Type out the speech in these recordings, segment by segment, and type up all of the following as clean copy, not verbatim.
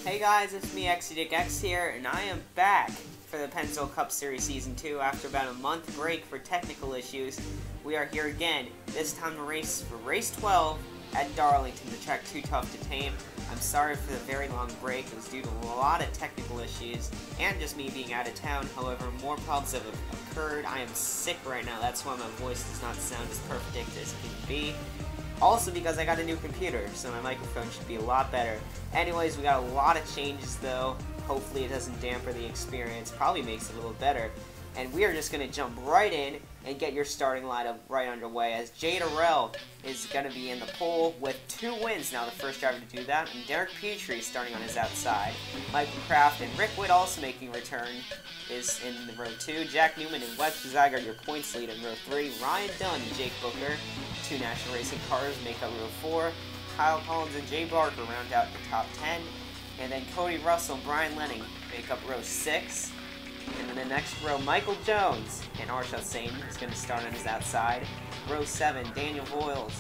Hey guys, it's me, XDickX here, and I am back for the Pennzoil Cup Series Season 2 after about a month break for technical issues. We are here again, this time to race for Race 12 at Darlington, the track too tough to tame. I'm sorry for the very long break. It was due to a lot of technical issues and just me being out of town. However, more problems have occurred. I am sick right now. That's why my voice does not sound as perfect as it can be. Also because I got a new computer, so my microphone should be a lot better. Anyways, we got a lot of changes though. Hopefully it doesn't dampen the experience. Probably makes it a little better. And we are just going to jump right in and get your starting lineup right underway, as Jay Darrell is going to be in the pole with 2 wins now, the first driver to do that, and Derek Petrie starting on his outside. Michael Kraft and Rick Witt also making a return is in the row 2. Jack Newman and Wes Pizzagger are your points lead in row 3. Ryan Dunn and Jake Booker, 2 National Racing cars, make up row 4. Kyle Collins and Jay Barker round out the top 10. And then Cody Russell and Brian Lenning make up row 6. And in the next row, Michael Jones and Arshad Sain is going to start on his outside. Row 7, Daniel Voiles.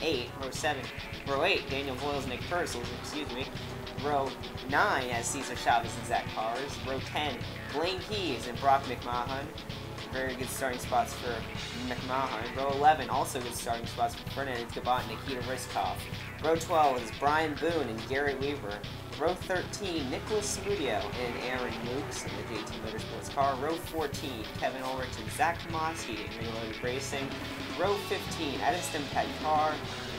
8, row 7. Row 8, Daniel Voiles and Nick Purcell, excuse me. Row 9 has Cesar Chavez and Zach Cars. Row 10, Blaine Keys and Brock McMahon. Very good starting spots for McMahon. Row 11, also good starting spots for Fernandez Gabat and Nikita Riskov. Row 12 is Brian Boone and Garrett Weaver. Row 13, Nicholas Samudio and Aaron Lukes in the JT Motorsports car. Row 14, Kevin Ulrich and Zach Moski in Reloaded Racing. Row 15, Edison Pet Carr,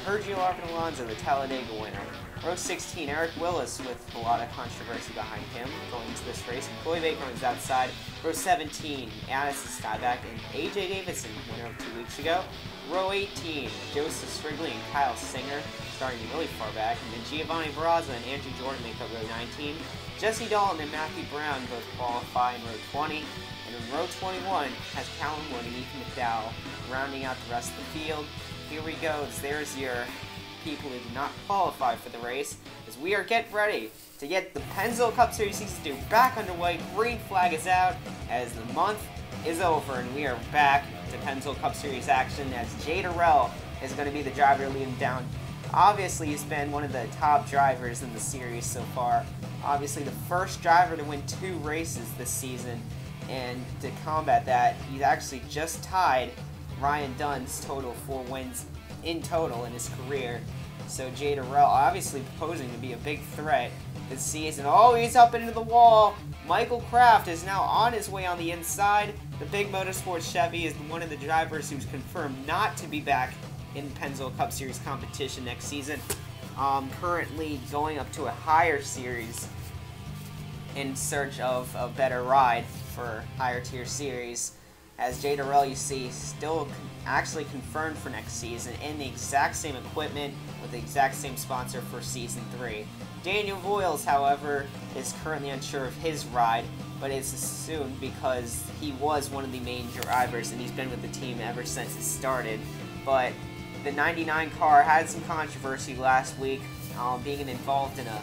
Sergio Alonso, the Talladega winner. Row 16, Eric Willis with a lot of controversy behind him going into this race. Chloe Baker on his outside. Row 17, Addison Skyback and AJ Davidson, winner of 2 weeks ago. Row 18, Joseph Strigley and Kyle Singer, starting really far back. And then Giovanni Barraza and Andrew Jordan make up row 19. Jesse Dalton and Matthew Brown both qualify in row 20. And in row 21 has Callum Wood and Ethan McDowell rounding out the rest of the field. Here we go. There's your people who did not qualify for the race, as we are getting ready to get the Pennzoil Cup Series Season 2 back underway. Green flag is out as the month is over, and we are back to Pennzoil Cup Series action, as Jay Darrell is going to be the driver leading down. Obviously, he's been one of the top drivers in the series so far. Obviously, the first driver to win 2 races this season, and to combat that, he's actually just tied Ryan Dunn's total 4 wins in total in his career. So Jay Darrell obviously posing to be a big threat this season. Oh, he's up into the wall. Michael Kraft is now on his way on the inside. The Big Motorsports Chevy is one of the drivers who's confirmed not to be back in Pennzoil Cup Series competition next season. Currently going up to a higher series in search of a better ride for higher tier series. As Jay Darrell, you see, still actually confirmed for next season in the exact same equipment with the exact same sponsor for Season 3. Daniel Voiles, however, is currently unsure of his ride, but it's assumed because he was one of the main drivers and he's been with the team ever since it started. But the 99 car had some controversy last week, being involved in a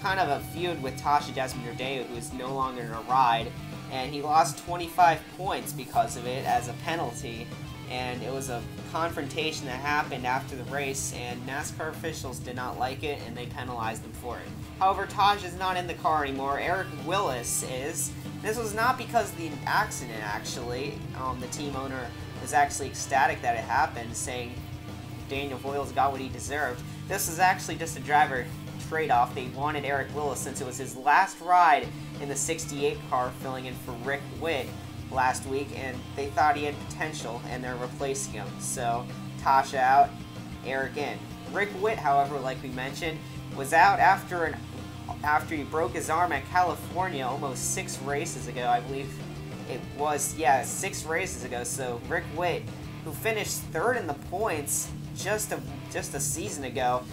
kind of a feud with Tasha Jasmine Rodeo, who is no longer in a ride. And he lost 25 points because of it as a penalty, and it was a confrontation that happened after the race, and NASCAR officials did not like it and they penalized him for it. However, Taj is not in the car anymore. Eric Willis is. This was not because of the accident, actually. The team owner was actually ecstatic that it happened, saying Daniel Voiles got what he deserved. This was actually just a driver trade-off. They wanted Eric Willis since it was his last ride in the 68 car, filling in for Rick Witt last week, and they thought he had potential and they're replacing him. So Tasha out, Eric in. Rick Witt, however, like we mentioned, was out after he broke his arm at California almost 6 races ago. I believe it was, 6 races ago. So Rick Witt, who finished 3rd in the points just a season ago,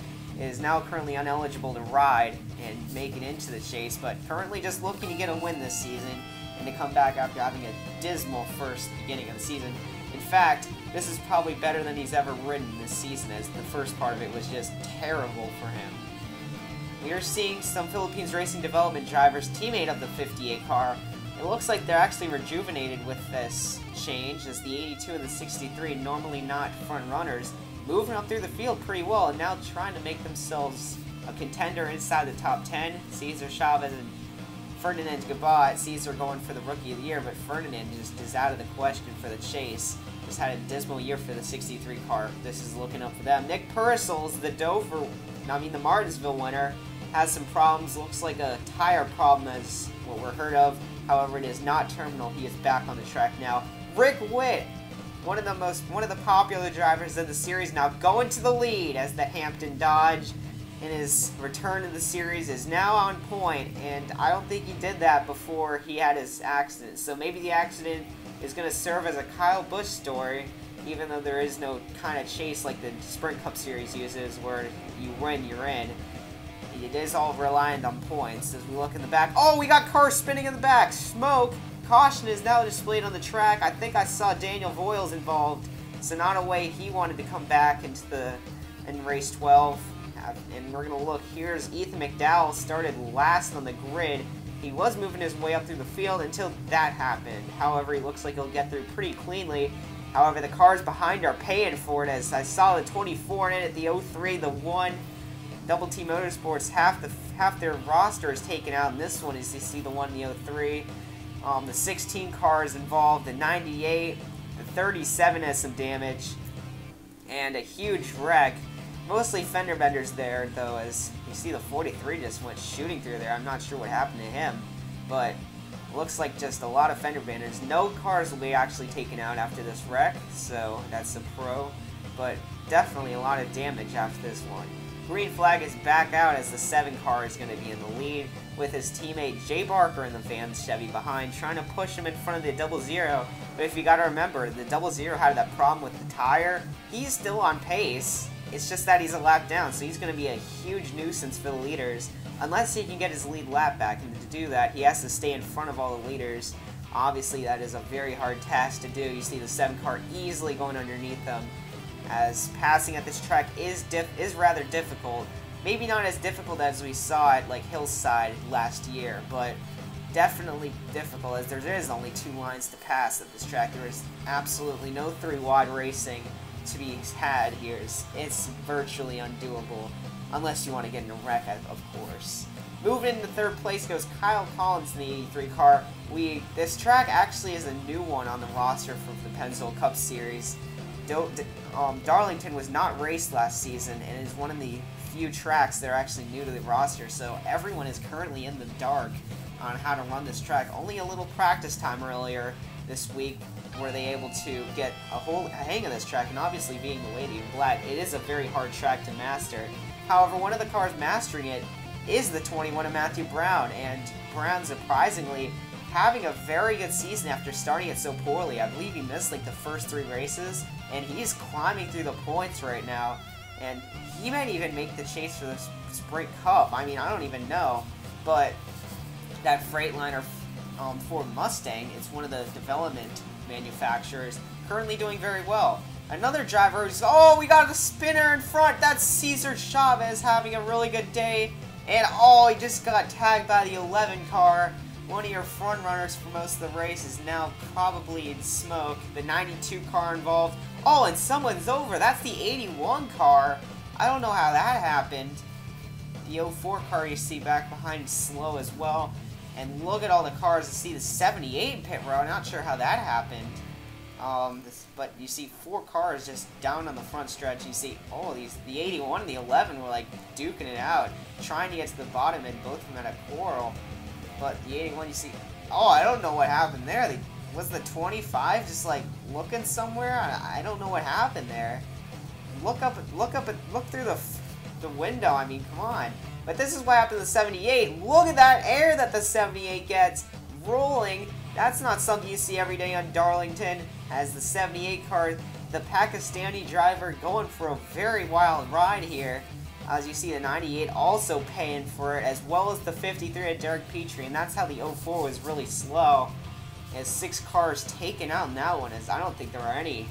is now currently ineligible to ride and make it into the chase, but currently just looking to get a win this season and to come back after having a dismal first beginning of the season. In fact, this is probably better than he's ever ridden this season, as the first part of it was just terrible for him. We are seeing some Philippines Racing Development drivers teammate of the 58 car. It looks like they're actually rejuvenated with this change, as the 82 and the 63, normally not front runners, moving up through the field pretty well and now trying to make themselves a contender inside the top 10. Cesar Chavez and Ferdinand Gabat. Cesar going for the Rookie of the Year, but Ferdinand just is out of the question for the chase. Just had a dismal year for the 63 car. This is looking up for them. Nick Purcell's the Martinsville winner, has some problems. Looks like a tire problem as what we're heard of. However, it is not terminal. He is back on the track now. Rick Witt, one of the popular drivers of the series, now going to the lead as the Hampton Dodge in his return to the series is now on point, and I don't think he did that before he had his accident. So maybe the accident is going to serve as a Kyle Busch story, even though there is no kind of chase like the Sprint Cup Series uses where you win, you're in. It is all reliant on points. As we look in the back, oh, we got cars spinning in the back. Smoke. Caution is now displayed on the track. I think I saw Daniel Voiles involved. Sonata Wade, he wanted to come back in race 12. And we're going to look. Here's Ethan McDowell, started last on the grid. He was moving his way up through the field until that happened. However, he looks like he'll get through pretty cleanly. However, the cars behind are paying for it, as I saw the 24 in it, the 03, the 1. Double T Motorsports, half their roster is taken out in this one, as you see the 1 in the 03. The 16 cars involved, the 98, the 37 has some damage, and a huge wreck. Mostly fender benders there, though, as you see the 43 just went shooting through there. I'm not sure what happened to him, but looks like just a lot of fender benders. No cars will be actually taken out after this wreck, so that's a pro, but definitely a lot of damage after this one. Green flag is back out as the 7 car is going to be in the lead with his teammate Jay Barker in the Vans Chevy behind, trying to push him in front of the 00. But if you got to remember, the 00 had that problem with the tire. He's still on pace. It's just that he's a lap down, so he's going to be a huge nuisance for the leaders unless he can get his lead lap back. And to do that, he has to stay in front of all the leaders. Obviously, that is a very hard task to do. You see the 7 car easily going underneath them, as passing at this track is rather difficult. Maybe not as difficult as we saw at like Hillside last year, but definitely difficult, as there is only 2 lines to pass at this track. There is absolutely no 3-wide racing to be had here. It's virtually undoable, unless you want to get in a wreck, of course. Moving into 3rd place goes Kyle Collins in the 83 car. This track actually is a new one on the roster for the Pennzoil Cup Series. Darlington was not raced last season and is one of the few tracks that are actually new to the roster, so everyone is currently in the dark on how to run this track. Only a little practice time earlier this week were they able to get a hang of this track, and obviously being the Lady in Black, it is a very hard track to master. However, one of the cars mastering it is the 21 of Matthew Brown, and Brown surprisingly having a very good season after starting it so poorly. I believe he missed like the first 3 races, and he's climbing through the points right now, and he might even make the chase for the Sprint Cup. I mean, I don't even know, but that Freightliner Ford Mustang, it's one of the development manufacturers, currently doing very well. Another driver who's, oh, we got a spinner in front. That's Cesar Chavez having a really good day, and oh, he just got tagged by the 11 car. One of your front runners for most of the race is now probably in smoke. The 92 car involved. Oh, and someone's over. That's the 81 car. I don't know how that happened. The 04 car you see back behind is slow as well. And look at all the cars. You see the 78 in pit row. Not sure how that happened. But you see 4 cars just down on the front stretch. You see, oh, the 81 and the 11 were like duking it out, trying to get to the bottom, and both of them had a quarrel. But the 81, you see, oh, I don't know what happened there. Was the 25 just like looking somewhere? I don't know what happened there. Look through the window. I mean, come on. But this is what happened to the 78. Look at that air that the 78 gets rolling. That's not something you see every day on Darlington. As the 78 car, the Pakistani driver going for a very wild ride here. As you see, the 98 also paying for it, as well as the 53 at Derek Petrie, and that's how the 04 was really slow. As 6 cars taken out in that one, as I don't think there are any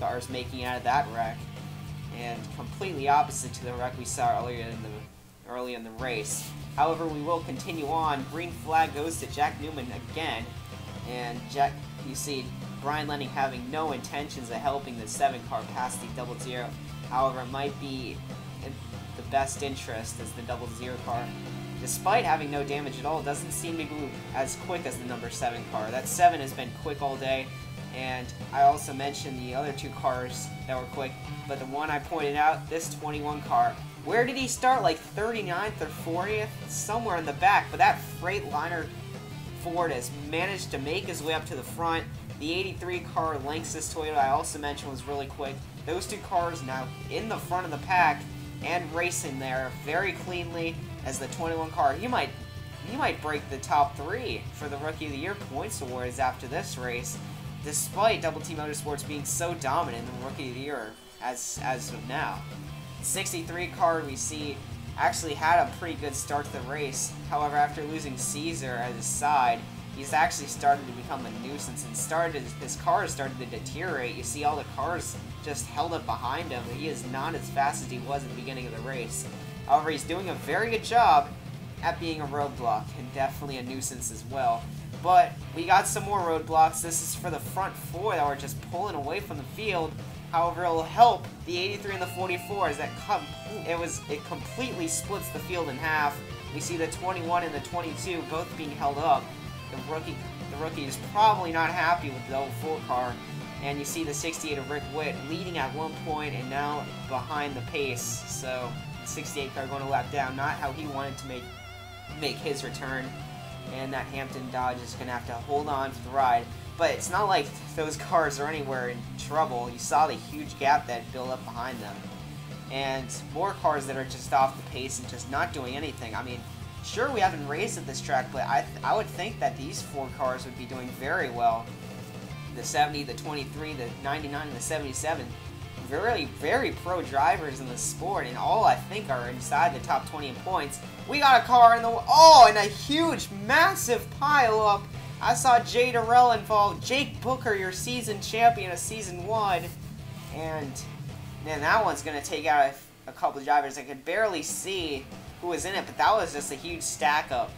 cars making out of that wreck. And completely opposite to the wreck we saw early in the race. However, we will continue on. Green flag goes to Jack Newman again, and you see Brian Lenning having no intentions of helping the 7 car past the 00. However, it might be the best interest as the 00 car. Despite having no damage at all, it doesn't seem to move as quick as the number 7 car. That 7 has been quick all day, and I also mentioned the other 2 cars that were quick, but the one I pointed out, this 21 car, where did he start? Like 39th or 40th? Somewhere in the back, but that Freightliner Ford has managed to make his way up to the front. The 83 car, Lanxess Toyota, I also mentioned, was really quick. Those 2 cars now in the front of the pack and racing there very cleanly as the 21 car. He might break the top 3 for the Rookie of the Year points awards after this race, despite Double T Motorsports being so dominant in the Rookie of the Year as of now. 63 car we see actually had a pretty good start to the race. However, after losing Caesar at his side, he's actually started to become a nuisance and his car started to deteriorate. You see all the cars just held up behind him. He is not as fast as he was at the beginning of the race. However, he's doing a very good job at being a roadblock and definitely a nuisance as well. But we got some more roadblocks. This is for the front 4 that were just pulling away from the field. However, it will help the 83 and the 44 as it completely splits the field in half. We see the 21 and the 22 both being held up. The rookie is probably not happy with the 04 car, and you see the 68 of Rick Witt leading at one point and now behind the pace. So the 68 car going a lap down, not how he wanted to make his return, and that Hampton Dodge is going to have to hold on for the ride. But it's not like those cars are anywhere in trouble. You saw the huge gap that built up behind them. And more cars that are just off the pace and just not doing anything. I mean, sure, we haven't raced at this track, but I would think that these 4 cars would be doing very well. The 70, the 23, the 99, and the 77. Very, very pro drivers in the sport, and all I think are inside the top 20 in points. We got a car in the... Oh, and a huge, massive pile-up. I saw Jay Durrell involved. Jake Booker, your season champion of Season 1. And then that one's going to take out a couple of drivers. I could barely see who was in it, but that was just a huge stack-up.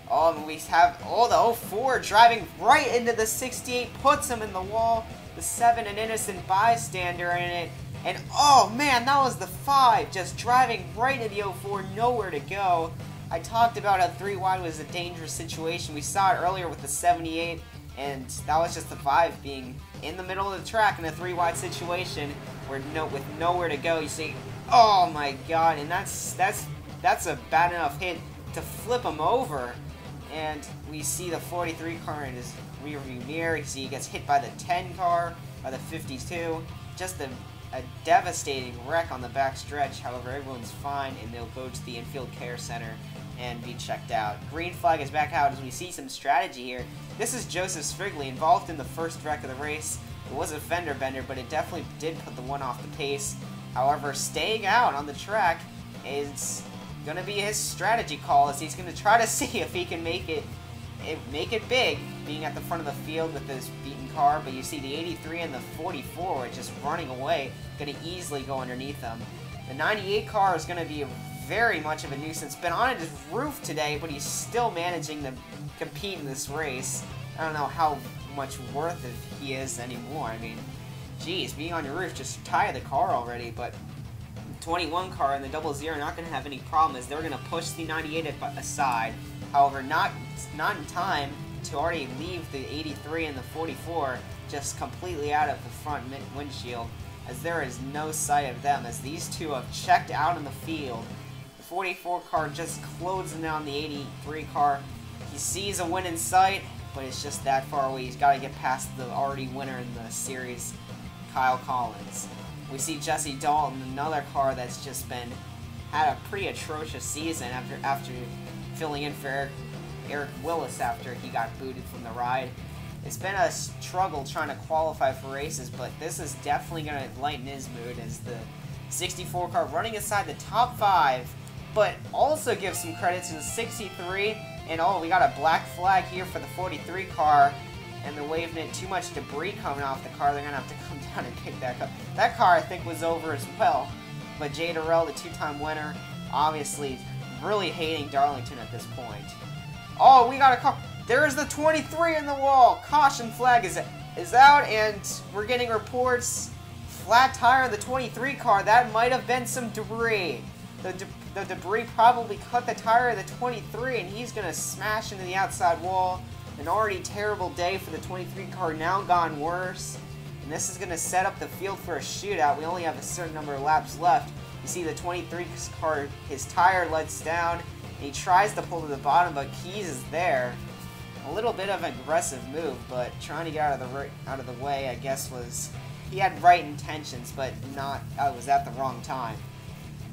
Oh, and we have the 04 driving right into the 68, puts him in the wall. The 7, an innocent bystander in it. And oh man, that was the 5, just driving right into the 04, nowhere to go. I talked about how 3 wide was a dangerous situation. We saw it earlier with the 78, and that was just the 5 being in the middle of the track in a 3 wide situation where with nowhere to go. You see, oh my god, and that's a bad enough hit to flip him over. And we see the 43 car in his rearview mirror. You see he gets hit by the 10 car, by the 52. Just a devastating wreck on the back stretch. However, everyone's fine, and they'll go to the infield care center and be checked out. Green flag is back out as we see some strategy here. This is Joseph Sprigley involved in the first wreck of the race. It was a fender bender, but it definitely did put the one off the pace. However, staying out on the track is going to be his strategy call, as he's going to try to see if he can make it big, being at the front of the field with this beaten car. But you see the 83 and the 44 are just running away, going to easily go underneath them. The 98 car is going to be very much of a nuisance. Been on his roof today, but he's still managing to compete in this race. I don't know how much worth it he is anymore. I mean, geez, being on your roof, just tire the car already. But the 21 car and the 00 are not going to have any problem, as they're going to push the 98 aside. However, not in time to already leave the 83 and the 44 just completely out of the front windshield, as there is no sight of them, as these two have checked out in the field. The 44 car just closing down the 83 car. He sees a win in sight, but it's just that far away. He's got to get past the already winner in the series, Kyle Collins. We see Jesse Dalton, another car that's just had a pretty atrocious season after filling in for Eric Willis after he got booted from the ride. It's been a struggle trying to qualify for races, but this is definitely going to lighten his mood, as the 64 car running inside the top 5, but also give some credit to the 63. And oh, we got a black flag here for the 43 car, and they're waving it. Too much debris coming off the car. They're going to have to come down and pick that up. That car, I think, was over as well. But Jay Durrell, the 2-time winner, obviously really hating Darlington at this point. Oh, we got a car. There's the 23 in the wall. Caution flag is out, and we're getting reports. Flat tire of the 23 car. That might have been some debris. The the debris probably cut the tire of the 23, and he's going to smash into the outside wall. An already terrible day for the 23 car, now gone worse. And this is going to set up the field for a shootout. We only have a certain number of laps left. You see the 23 car, his tire lets down, and he tries to pull to the bottom, but Keys is there. A little bit of an aggressive move, but trying to get out of the way, I guess, was... He had right intentions, but was at the wrong time.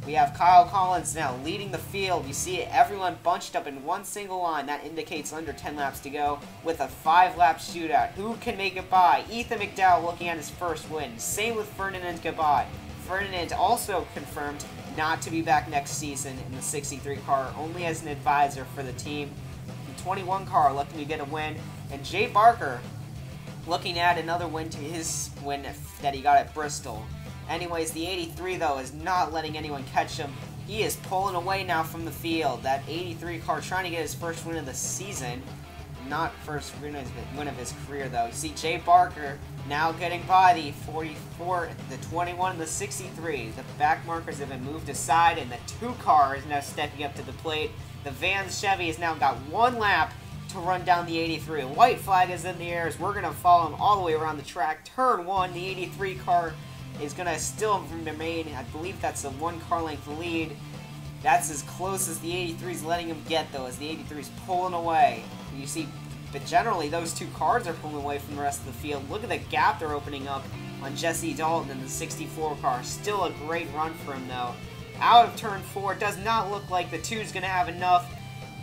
We have Kyle Collins now leading the field. You see everyone bunched up in one single line. That indicates under 10 laps to go with a 5-lap shootout. Who can make it by? Ethan McDowell looking at his first win. Same with Ferdinand Gabay. Ferdinand also confirmed not to be back next season in the 63 car, only as an advisor for the team. The 21 car looking to get a win. And Jay Barker looking at another win to his win that he got at Bristol. Anyways, the 83, though, is not letting anyone catch him. He is pulling away now from the field. That 83 car trying to get his first win of the season. Not first win of his career, though. You see Jay Barker now getting by the 44, the 21, and the 63. The back markers have been moved aside, and the 2 car is now stepping up to the plate. The Vans Chevy has now got 1 lap to run down the 83. A white flag is in the air as we're going to follow him all the way around the track. Turn 1, the 83 car is going to still remain, I believe that's a 1 car length lead. That's as close as the 83 is letting him get, though, as the 83 is pulling away. You see, but generally those 2 cars are pulling away from the rest of the field. Look at the gap they're opening up on Jesse Dalton in the 64 car. Still a great run for him, though. Out of turn 4, does not look like the 2 is going to have enough.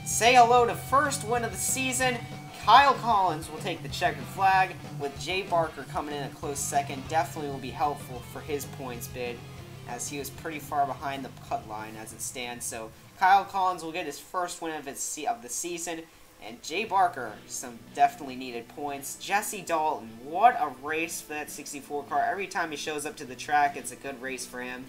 Say hello to first win of the season. Kyle Collins will take the checkered flag, with Jay Barker coming in a close second. Definitely will be helpful for his points bid, as he was pretty far behind the cut line as it stands. So Kyle Collins will get his first win of the season, and Jay Barker some definitely needed points. Jesse Dalton, what a race for that 64 car. Every time he shows up to the track, it's a good race for him,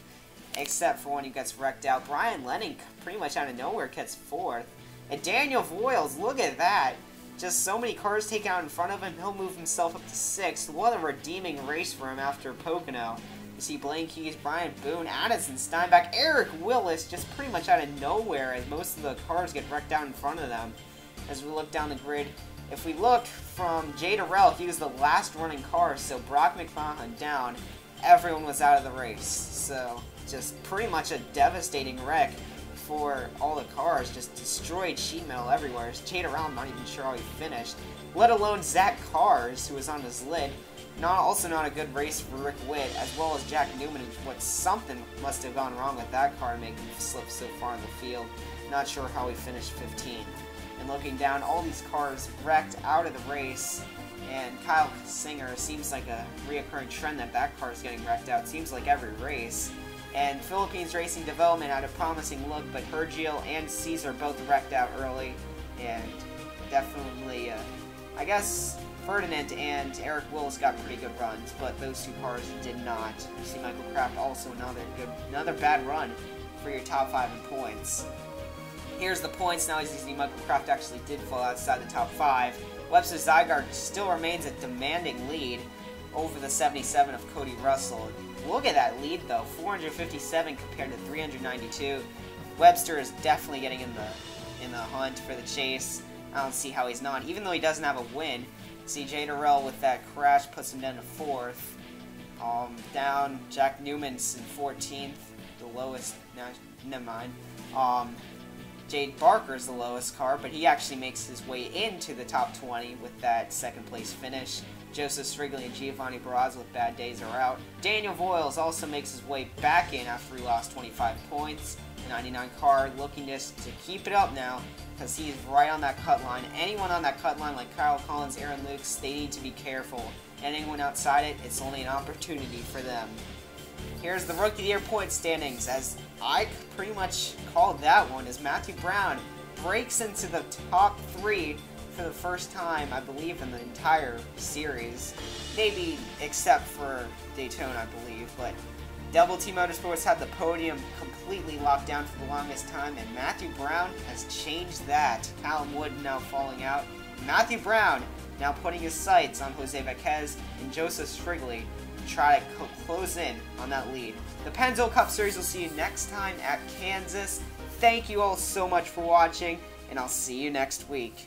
except for when he gets wrecked out. Brian Lenning pretty much out of nowhere gets 4th. And Daniel Voiles, look at that. Just so many cars take out in front of him, he'll move himself up to 6th. What a redeeming race for him after Pocono. You see Blaine Keys, Brian Boone, Addison Steinbach, Eric Willis, just pretty much out of nowhere as most of the cars get wrecked out in front of them. As we look down the grid, if we look from Jay Durrell, he was the last running car, so Brock McMahon down, everyone was out of the race. So just pretty much a devastating wreck for all the cars, just destroyed sheet metal everywhere. Jay Durrell, I'm not even sure how he finished, let alone Zach Cars, who was on his lid. Also not a good race for Rick Witt, as well as Jack Newman, something must have gone wrong with that car to make him slip so far in the field. Not sure how he finished 15. And looking down, all these cars wrecked out of the race, and Kyle Singer seems like a reoccurring trend that car is getting wrecked out. Seems like every race. And Philippines Racing Development had a promising look, but Hergiel and Caesar both wrecked out early. And definitely, I guess Ferdinand and Eric Willis got pretty good runs, but those 2 cars did not. You see Michael Kraft also another bad run for your top 5 in points. Here's the points now. As you see, Michael Kraft actually did fall outside the top 5. Webster Zygarde still remains a demanding lead over the 77 of Cody Russell. Look at that lead, though, 457 compared to 392. Webster is definitely getting in the hunt for the chase. I don't see how he's not, even though he doesn't have a win. See, Jay Durrell with that crash puts him down to 4th. Down, Jack Newman's in 14th, the lowest. No, never mind. Jade Barker's the lowest car, but he actually makes his way into the top 20 with that 2nd place finish. Joseph Strigley and Giovanni Barraza with bad days are out. Daniel Voiles also makes his way back in after he lost 25 points. The 99 car looking to keep it up now, because he's right on that cut line. Anyone on that cut line like Kyle Collins, Aaron Lukes, they need to be careful. And anyone outside it, it's only an opportunity for them. Here's the Rookie of the Year point standings, as I pretty much called that one, as Matthew Brown breaks into the top 3 for the first time, I believe, in the entire series. Maybe except for Daytona, I believe, but Double T Motorsports had the podium completely locked down for the longest time, and Matthew Brown has changed that. Callum Wood now falling out. Matthew Brown now putting his sights on Jose Vaquez and Joseph Strigley to try to close in on that lead. The Pennzoil Cup Series will see you next time at Kansas. Thank you all so much for watching, and I'll see you next week.